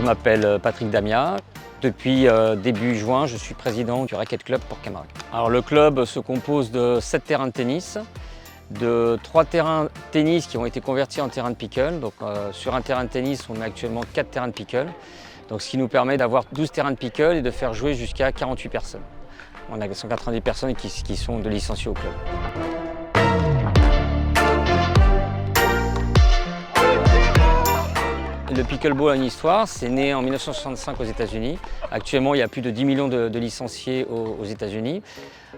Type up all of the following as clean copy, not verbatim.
m'appelle Patrick Damia. Depuis début juin, je suis président du Racket Club Port-Camargue. Alors le club se compose de 7 terrains de tennis, de 3 terrains de tennis qui ont été convertis en terrain de pickle. Donc sur un terrain de tennis, on a actuellement 4 terrains de pickle. Donc, ce qui nous permet d'avoir 12 terrains de pickle et de faire jouer jusqu'à 48 personnes. On a 190 personnes qui sont de licenciés au club. Le pickleball a une histoire, c'est né en 1965 aux États-Unis. Actuellement, il y a plus de 10 millions de licenciés aux États-Unis.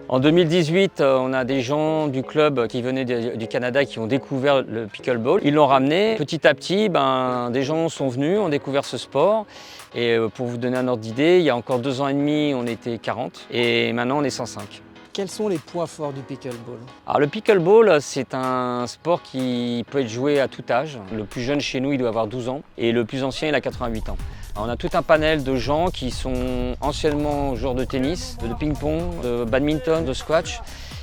En 2018, on a des gens du club qui venaient du Canada qui ont découvert le pickleball. Ils l'ont ramené. Petit à petit, des gens sont venus, ont découvert ce sport. Et pour vous donner un ordre d'idée, il y a encore 2 ans et demi, on était 40 et maintenant on est 105. Quels sont les points forts du pickleball? Alors le pickleball, c'est un sport qui peut être joué à tout âge. Le plus jeune chez nous, il doit avoir 12 ans et le plus ancien, il a 88 ans. Alors, on a tout un panel de gens qui sont anciennement joueurs de tennis, de ping-pong, de badminton, de squash.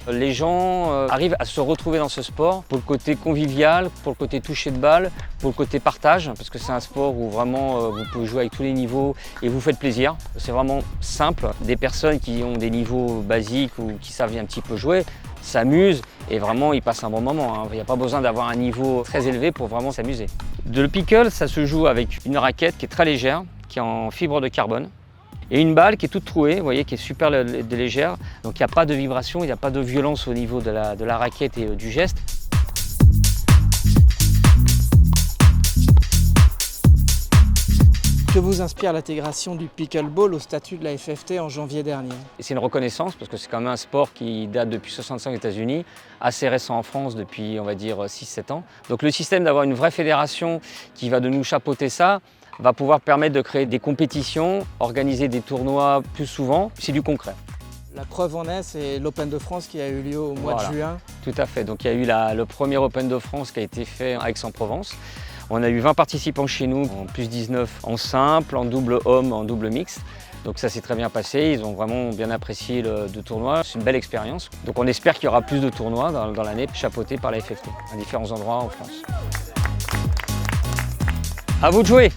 Les gens arrivent à se retrouver dans ce sport pour le côté convivial, pour le côté toucher de balle, pour le côté partage, parce que c'est un sport où vraiment vous pouvez jouer avec tous les niveaux et vous faites plaisir. C'est vraiment simple. Des personnes qui ont des niveaux basiques ou qui savent un petit peu jouer s'amusent et vraiment ils passent un bon moment. Il n'y a pas besoin d'avoir un niveau très élevé pour vraiment s'amuser. Le pickle, ça se joue avec une raquette qui est très légère, qui est en fibre de carbone. Et une balle qui est toute trouée, vous voyez, qui est super légère. Donc il n'y a pas de vibration, il n'y a pas de violence au niveau de la raquette et du geste. Que vous inspire l'intégration du pickleball au statut de la FFT en janvier dernier? C'est une reconnaissance parce que c'est quand même un sport qui date depuis 65 aux États-Unis, assez récent en France depuis, on va dire, 6-7 ans. Donc le système d'avoir une vraie fédération qui va de nous chapeauter ça, va pouvoir permettre de créer des compétitions, organiser des tournois plus souvent, c'est du concret. La preuve en est, c'est l'Open de France qui a eu lieu au mois de juin. Tout à fait, donc il y a eu le premier Open de France qui a été fait à Aix-en-Provence. On a eu 20 participants chez nous, en plus 19 en simple, en double homme, en double mixte. Donc ça s'est très bien passé, ils ont vraiment bien apprécié le tournoi, c'est une belle expérience. Donc on espère qu'il y aura plus de tournois dans l'année chapeautés par la FFT, à différents endroits en France. À vous de jouer!